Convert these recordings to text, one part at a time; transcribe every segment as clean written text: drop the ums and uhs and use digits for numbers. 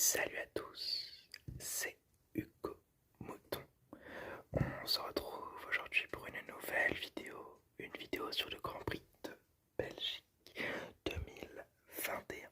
Salut à tous, c'est Hugo Mouton. On se retrouve aujourd'hui pour une vidéo sur le Grand Prix de Belgique 2021.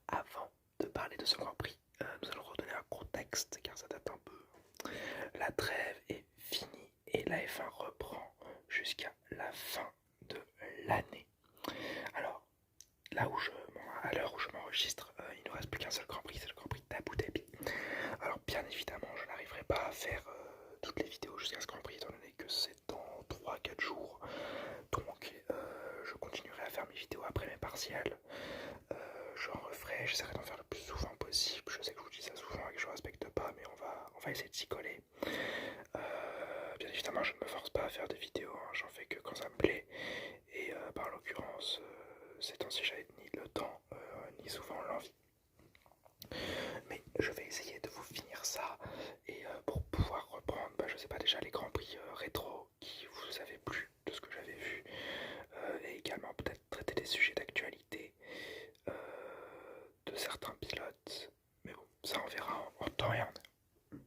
Avant de parler de ce Grand Prix, nous allons redonner un contexte car ça date un peu. La trêve est finie et la F1 reprend jusqu'à la fin de l'année. Alors, à l'heure où je m'enregistre, il ne reste plus qu'un seul Grand Prix, c'est le Grand Prix d'Abu Dhabi. Alors bien évidemment, je n'arriverai pas à faire toutes les vidéos jusqu'à ce Grand Prix, étant donné que c'est dans 3-4 jours. Donc je continuerai à faire mes vidéos après mes partiels. J'en referai, j'essaierai d'en faire le plus souvent possible. Je sais que je vous dis ça souvent et que je ne respecte pas, mais on va essayer de s'y coller. Bien évidemment, je ne me force pas à faire des vidéos, hein, j'en fais que quand ça me plaît. Et par l'occurrence, ces temps-ci, j'avais ni le temps, ni souvent l'envie. Mais je vais essayer de vous finir ça et pour pouvoir reprendre, je sais pas, déjà les grands prix rétro qui vous avez plu de ce que j'avais vu et également peut-être traiter des sujets d'actualité de certains pilotes. Mais bon, ça on verra en temps et en heure.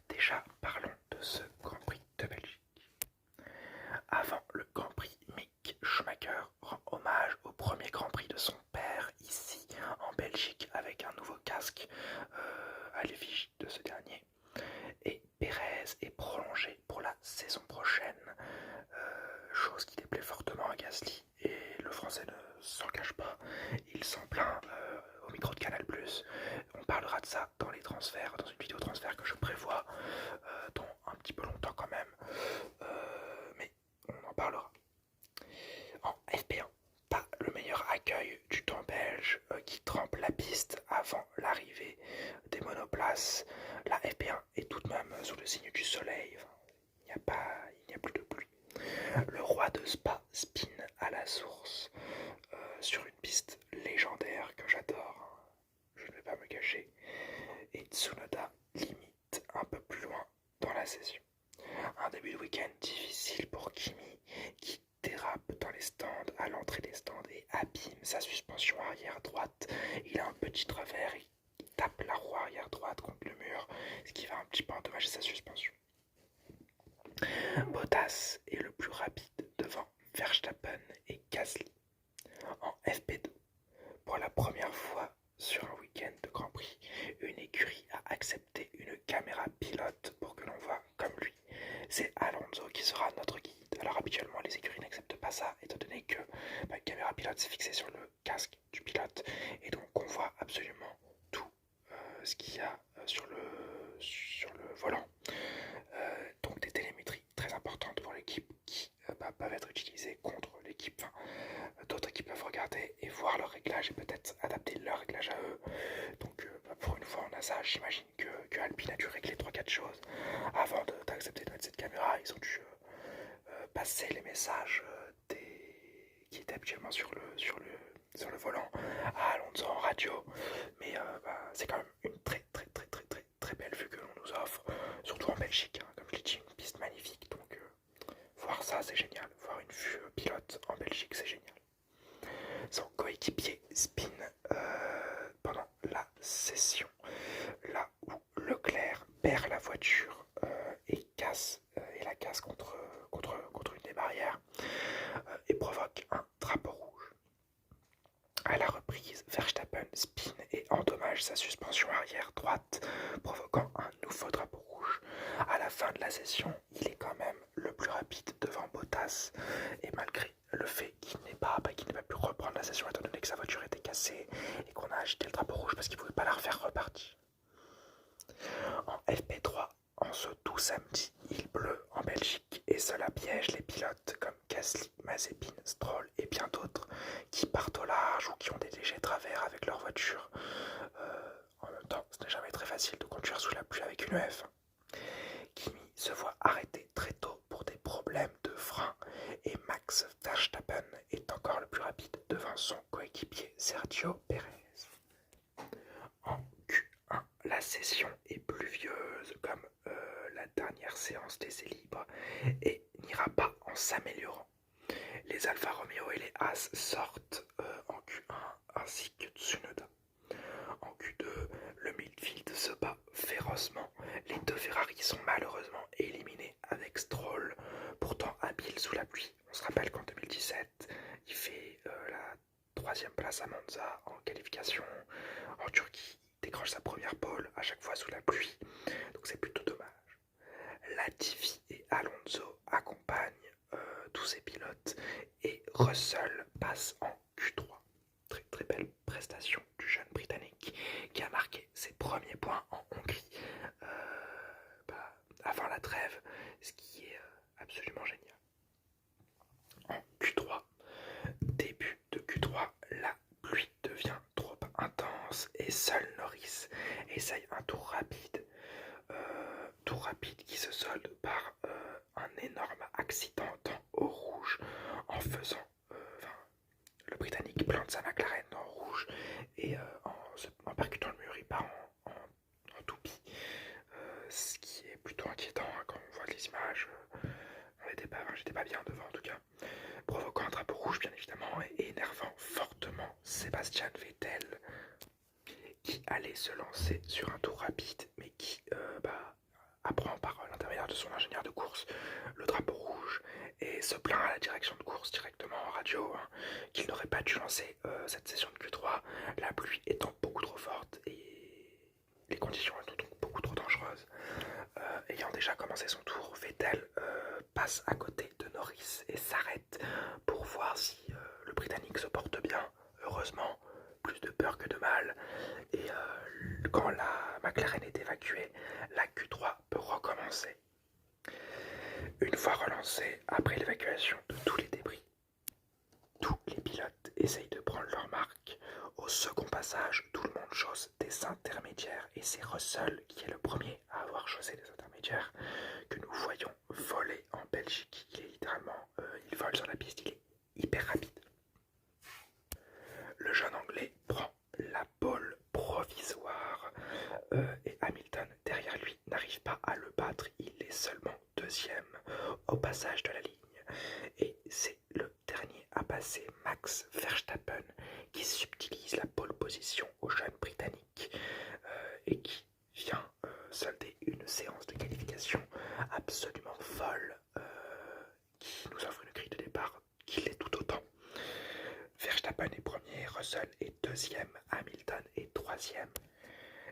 Déjà, parlons de ce Grand Prix de Belgique. Avant le Grand Prix, Mick Schumacher rend hommage au premier Grand Prix de son père ici en Belgique avec un nouveau casque à l'effigie de ce dernier. Et Pérez est prolongé pour la saison prochaine, chose qui déplaît fortement à Gasly. Et le français ne s'en cache pas, il s'en plaint au micro de Canal+. On parlera de ça dans les transferts, dans une vidéo transfert que je prévois dans un petit peu longtemps quand même. Mais on en parlera. En FP1, pas le meilleur accueil du temps belge qui trempe la piste avant l'arrivée des monoplaces. La FP1 est tout de même sous le signe du soleil. Il n'y a plus de pluie. Le roi de Spa spin à la source sur une piste légendaire que j'adore. Je ne vais pas me cacher. Et Tsunoda limite un peu plus loin dans la session. Un début de week-end difficile pour Kimi qui dérape dans les stands, à l'entrée des stands et abîme sa suspension arrière droite. Il a un petit travers, il tape la roue arrière droite contre le mur, ce qui va un petit peu endommager sa suspension. Bottas est le plus rapide devant Verstappen et Gasly. En FP2, pour la première fois sur un week-end de Grand Prix, une écurie a accepté une caméra pilote pour que l'on voit comme lui. C'est Alonso qui sera notre guide. Alors habituellement les écuries n'acceptent pas ça, étant donné que la caméra pilote c'est fixé sur le casque du pilote, et donc on voit absolument tout ce qu'il y a sur le volant. Donc des télémétries très importantes pour l'équipe qui peuvent être utilisées contre l'équipe. D'autres équipes peuvent regarder et voir leurs réglages et peut-être adapter leurs réglages à eux. Donc pour une fois on a ça. J'imagine que Alpine a dû régler 3-4 choses avant d'accepter de mettre cette caméra. Ils ont dû passer les messages qui étaient habituellement sur le volant à Alonso en radio. Mais c'est quand même une très belle vue que l'on nous offre, surtout en Belgique, hein, comme je l'ai dit, une piste magnifique. Donc voir ça c'est génial, voir une vue pilote en Belgique c'est génial. Son coéquipier spin pendant la session, là où Leclerc perd la voiture et la casse contre une des barrières et provoque un drapeau rouge. À la reprise, Verstappen spin et endommage sa suspension arrière droite, provoquant un nouveau drapeau rouge. À la fin de la session, il est quand même le plus rapide devant Bottas, et malgré le fait qu'il n'ait pas pu reprendre la session étant donné que sa voiture était cassée et qu'on a agité le drapeau rouge parce qu'il ne pouvait pas la refaire repartir. En FP3, en ce doux samedi, il pleut en Belgique et cela piège les pilotes comme Gasly, Mazepin, Stroll et bien d'autres qui partent au large ou qui ont des légers travers avec leur voiture. En même temps, ce n'est jamais très facile de conduire sous la pluie avec une F1. Kimi se voit arrêter très tôt pour des problèmes de frein et Max Verstappen est encore le plus rapide devant son coéquipier Sergio Pérez. En Q1, la session est pluvieuse comme la dernière séance d'essai libre et n'ira pas en s'améliorant. Les Alfa Romeo et les Haas sortent en Q1 ainsi que Tsunoda. En Q2, en qualification en Turquie. Il décroche sa première pole à chaque fois sous la pluie, donc c'est plutôt dommage. Latifi et Alonso accompagnent tous ces pilotes et Russell passe en Q3. Très très belle prestation du jeune Britannique qui a marqué ses premiers points en Hongrie avant la trêve, ce qui est absolument génial. En Q3, début de Q3, la pluie devient trop intense et seul Norris essaye un tour rapide qui se solde par un énorme accident au rouge en faisant le Britannique plante sa McLaren dans le rouge et en percutant le mur il part en toupie, ce qui est plutôt inquiétant hein, quand on voit les images. J'étais pas bien devant en tout cas, provoquant un drapeau rouge bien évidemment et énervant fortement Sebastian Vettel qui allait se lancer sur un tour rapide mais qui apprend par l'intermédiaire de son ingénieur de course le drapeau rouge et se plaint à la direction de course directement en radio hein, qu'il n'aurait pas dû lancer cette session de Q3, la pluie étant beaucoup trop forte et les conditions étant donc beaucoup trop dangereuses. Ayant déjà commencé son tour, Vettel passe à côté de Norris et s'arrête pour voir si le Britannique se porte bien. Heureusement, plus de peur que de mal. Et quand la McLaren est évacuée, la Q3 peut recommencer. Une fois relancée, après l'évacuation de tous les débris, tous les pilotes essayent de prendre leur marque. Au second passage, tout le monde chausse des intermédiaires et c'est Russell qui est le premier à avoir chaussé des intermédiaires que nous voyons voler en Belgique. Il est littéralement, il vole sur la piste, il est hyper rapide. Le jeune anglais prend la pole provisoire et Hamilton derrière lui n'arrive pas à le battre, il est seulement deuxième au passage de la ligne et c'est le dernier à passer, Max Verstappen, qui subtilise la pole position au jeune Britannique et qui vient solder une séance de qualification absolument folle qui nous offre une grille de départ qui l'est tout autant. Verstappen est premier, Russell est deuxième, Hamilton est troisième,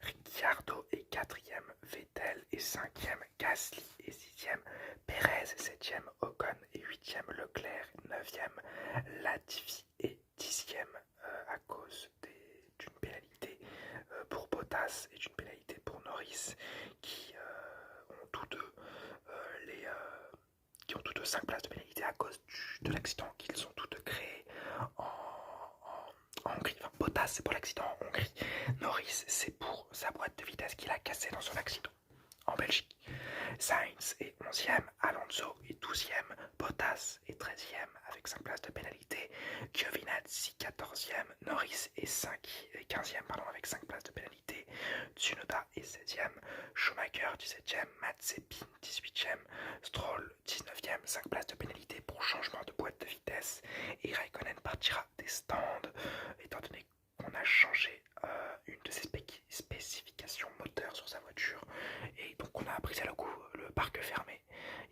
Ricciardo est quatrième, Vettel est cinquième, Gasly est sixième, Perez est septième, Ocon est huitième, Leclerc est neuvième, Latifi est dixième à cause d'une pénalité pour Bottas et d'une pénalité pour Norris qui ont tous deux qui ont tous deux 5 places de pénalité à cause de l'accident qu'ils ont tous deux créé en Hongrie. Enfin, Bottas c'est pour l'accident en Hongrie, Norris c'est pour sa boîte de vitesse qu'il a cassée dans son accident en Belgique. Sainz est 11e, Alonso est 12e, Bottas est 13e avec 5 places de pénalité, Giovinazzi 14e, Norris est 15e avec 5 places de pénalité, Tsunoda est 16e, Schumacher 17e, Mazepin 18e, Stroll 19e, 5 places de pénalité pour changement de boîte de vitesse et Raikkonen partira des stands étant donné qu'on a changé une de ses spécifications moteur sur sa voiture et donc on a brisé le parc fermé.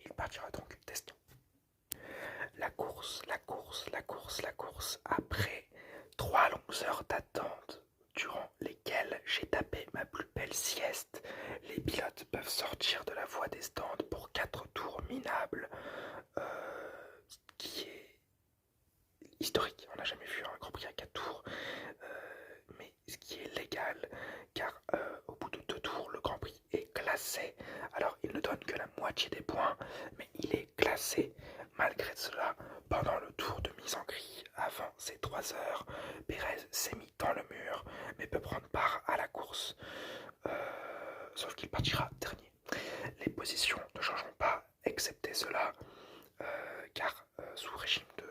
Il partira donc des stands. La course. Après 3 longues heures d'attente durant lesquelles j'ai tapé ma plus belle sieste, les pilotes peuvent sortir de la voie des stands pour 4 tours minables, qui est historique. On n'a jamais vu un Grand Prix à 4 tours, mais ce qui est légal, car au bout de 2 tours, le Grand Prix est classé. Alors il ne donne que la moitié des points, mais il est classé. Malgré cela, pendant le tour de mise en grille, avant ces 3 heures, Perez s'est mis dans le mur, mais peut prendre part à la course, sauf qu'il partira dernier. Les positions ne changeront pas, excepté cela, car sous régime de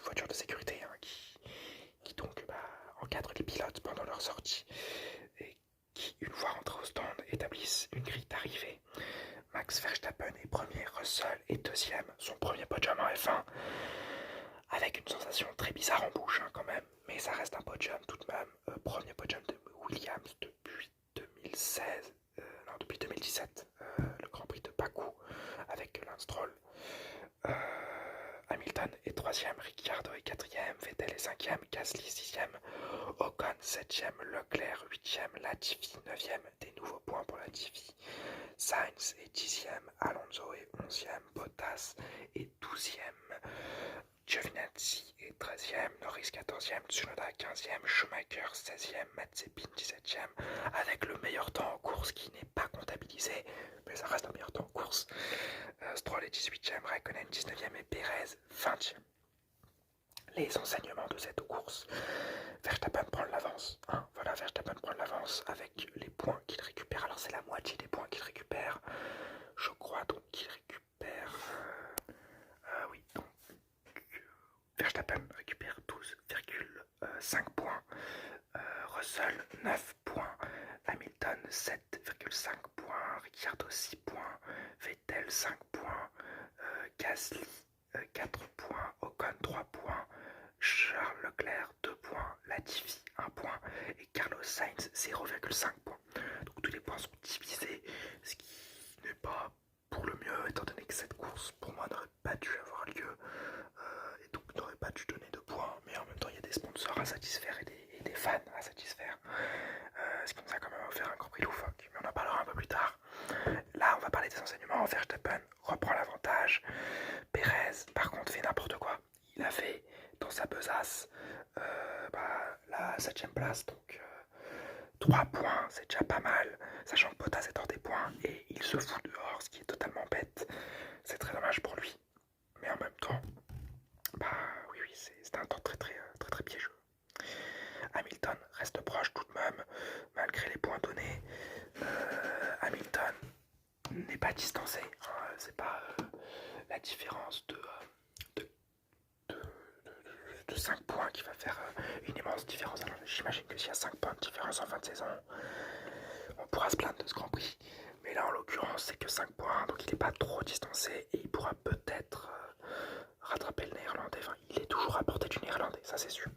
voiture de sécurité hein, qui donc encadre les pilotes pendant leur sortie et qui, une fois rentrés au stand, établissent une grille d'arrivée. Max Verstappen est premier, Russell est deuxième, son premier podium en F1, avec une sensation très bizarre en bouche hein, quand même, mais ça reste un podium tout de même. Premier podium de Williams depuis 2016, non depuis 2017, le Grand Prix de Bakou avec Lance Stroll. Hamilton est 3ème, Ricciardo est 4ème, Vettel est 5ème, Gasly 6ème, 7e Leclerc, 8e Latifi, 9e des nouveaux points pour Latifi. Sainz est 10e, Alonso est 11e, Bottas est 12e, Giovinazzi est 13e, Norris 14e, Tsunoda 15e, Schumacher 16e, Mazepin 17e, avec le meilleur temps en course qui n'est pas comptabilisé, mais ça reste un meilleur temps en course. Stroll est 18e, Raikkonen 19e et Perez 20e. Les enseignements de cette course: Verstappen prend l'avance. Voilà, Verstappen prend l'avance avec les points qu'il récupère. Alors c'est la moitié des points qu'il récupère. Je crois donc qu'il récupère... oui, donc Verstappen récupère 12,5 points. Russell 9 points. Hamilton 7,5 points. Ricciardo 6 points. Vettel 5 points. Gasly 4 points. Ocon 3 points. Charles Leclerc 2 points, Latifi 1 point et Carlos Sainz 0,5 points. Donc tous les points sont divisés, ce qui n'est pas pour le mieux étant donné que cette course pour moi n'aurait pas dû avoir lieu et donc n'aurait pas dû donner de points, mais en même temps il y a des sponsors à satisfaire et des fans à satisfaire, ce qui nous a quand même offert un Grand Prix loufoque, mais on en parlera un peu plus tard. Là on va parler des enseignements. Verstappen reprend l'avantage. Perez par contre fait n'importe quoi. Il a fait dans sa besace la 7ème place, donc 3 points, c'est déjà pas mal, sachant que Bottas est hors des points et il se fout dehors, ce qui est totalement bête. C'est très dommage pour lui, mais en même temps, oui, c'est un temps très piégeux. Hamilton reste proche tout de même, malgré les points donnés. Hamilton n'est pas distancé, c'est pas la différence de 5 points qui va faire une immense différence. Alors j'imagine que s'il y a 5 points de différence en fin de saison, on pourra se plaindre de ce Grand Prix. Mais là en l'occurrence c'est que 5 points, donc il n'est pas trop distancé et il pourra peut-être rattraper le néerlandais. Enfin, il est toujours à portée du néerlandais, ça c'est sûr.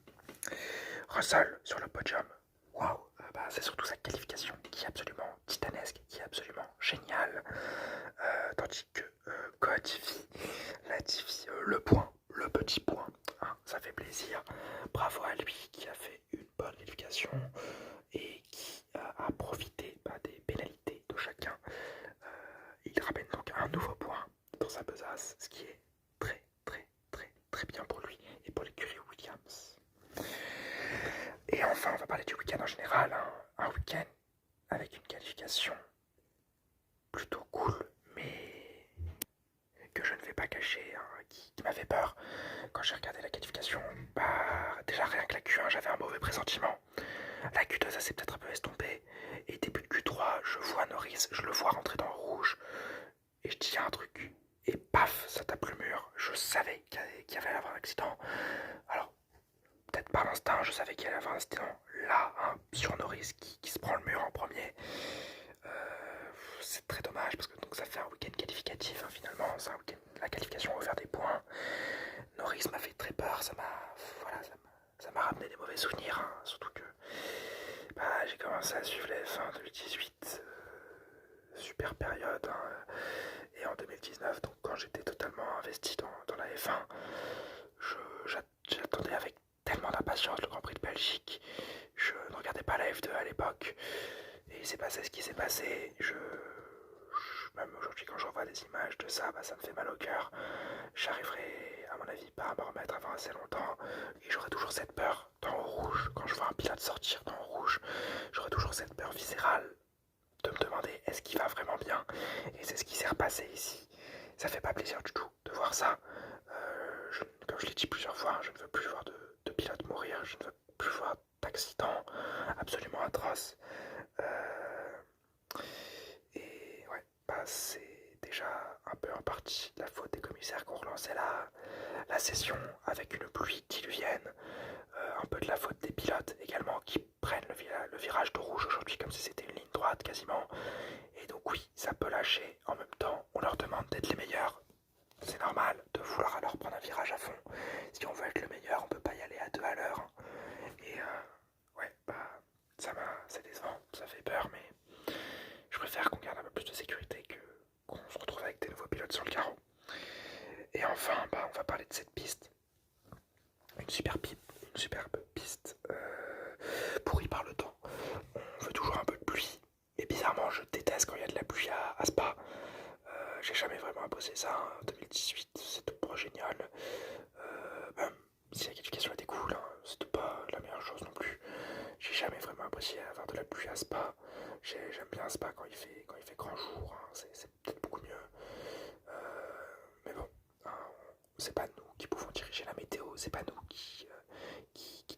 Russell sur le podium, waouh, c'est surtout sa qualification qui est absolument titanesque, qui est absolument géniale. Tandis que Latifi, le point, le petit point, ça fait plaisir. Bravo à lui qui a fait une bonne qualification et qui a profité des pénalités de chacun. Il ramène donc un nouveau point dans sa besace, ce qui est très bien pour lui et pour l'écurie Williams. Et enfin, on va parler du week-end en général. Un week-end avec une qualification plutôt cool, mais que je ne vais pas cacher, qui m'a fait peur. Quand j'ai regardé la qualification, déjà rien que la Q1, j'avais un mauvais pressentiment. La Q2, ça s'est peut-être un peu estompé. Et début de Q3, je vois Norris, je le vois rentrer dans le rouge. Et je dis, il y a un truc. Et paf, ça tape le mur. Je savais qu'il y avait à avoir un accident. Alors, peut-être par l'instinct, je savais qu'il allait y avoir un accident. Là, sur Norris qui se prend le mur en premier. C'est très dommage parce que donc, ça fait un week-end qualificatif finalement. La qualification a offert des points. Norris m'a fait très peur, ça m'a ramené des mauvais souvenirs, surtout que j'ai commencé à suivre la F1 en 2018, super période, et en 2019, donc quand j'étais totalement investi dans la F1, j'attendais avec tellement d'impatience le Grand Prix de Belgique. Je ne regardais pas la F2 à l'époque, et il s'est passé ce qui s'est passé. Même aujourd'hui, quand je revois des images de ça, ça me fait mal au cœur. J'arriverai, à mon avis, pas à me remettre avant assez longtemps. Et j'aurai toujours cette peur dans le rouge. Quand je vois un pilote sortir dans le rouge, j'aurai toujours cette peur viscérale de me demander est-ce qu'il va vraiment bien. Et c'est ce qui s'est repassé ici. Ça fait pas plaisir du tout de voir ça. Comme je l'ai dit plusieurs fois, je ne veux plus voir de pilotes mourir. Je ne veux plus voir d'accidents absolument atroces. C'est déjà un peu en partie la faute des commissaires qui ont relancé la session avec une pluie diluvienne, un peu de la faute des pilotes également qui prennent le virage de rouge aujourd'hui comme si c'était une ligne droite quasiment, et donc oui, ça peut lâcher. En même temps, on leur demande d'être les meilleurs, c'est normal de vouloir alors prendre un virage à fond. Si on veut être le meilleur, on peut pas y aller à 2 à l'heure, et c'est décevant, ça fait peur, mais je préfère qu'on garde un peu plus de sécurité qu'on se retrouve avec des nouveaux pilotes sur le carreau. Et enfin, on va parler de cette piste. Une superbe piste pour jamais vraiment apprécié avoir de la pluie à Spa. J'aime bien Spa quand il fait grand jour, hein. C'est peut-être beaucoup mieux. Mais bon, hein, c'est pas nous qui pouvons diriger la météo, c'est pas nous qui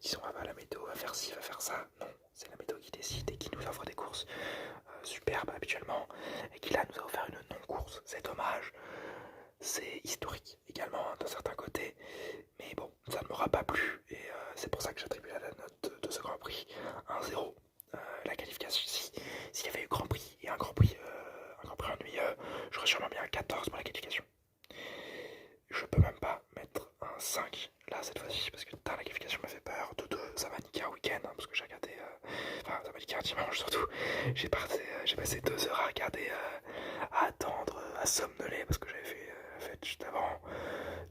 disons ah bah la météo va faire ci, va faire ça. Non, c'est la météo qui décide et qui nous offre des courses superbes habituellement et qui là nous a offert une non-course. C'est dommage, c'est historique également hein, d'un certain côté, mais bon, ça ne m'aura pas plu et c'est pour ça que j'attribue à la note de ce Grand Prix 1-0. La qualification, s'il y avait eu Grand Prix et un Grand Prix ennuyeux, j'aurais sûrement mis un 14 pour la qualification. Je peux même pas mettre un 5 là cette fois-ci parce que la qualification m'a fait peur. De deux, ça m'a niqué un week-end hein, parce que j'ai regardé. Enfin, ça m'a niqué un dimanche surtout. J'ai passé 2 heures à regarder, à attendre, à somnoler parce que j'avais fait la fête juste avant.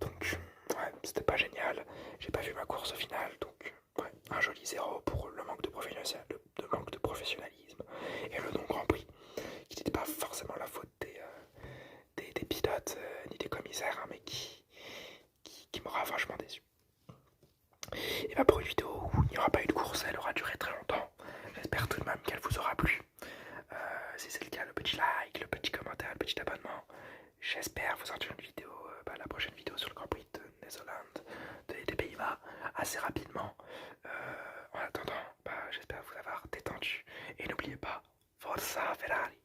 Donc, ouais, c'était pas génial. J'ai pas vu ma course au final. Donc, ouais, un joli 0 pour le manque de professionnalisme et le non-Grand Prix qui n'était pas forcément la faute des pilotes ni des commissaires, hein, mais qui m'aura vachement déçu. Et bah pour une vidéo où il n'y aura pas eu de course, elle aura duré très longtemps. J'espère tout de même qu'elle vous aura plu. Si c'est le cas, le petit like, le petit commentaire, le petit abonnement. J'espère vous sortir une vidéo, la prochaine vidéo sur le Grand Prix de Netherlands, des Pays-Bas, assez rapidement. En attendant, j'espère vous avoir détendu. Et n'oubliez pas, Forza Ferrari!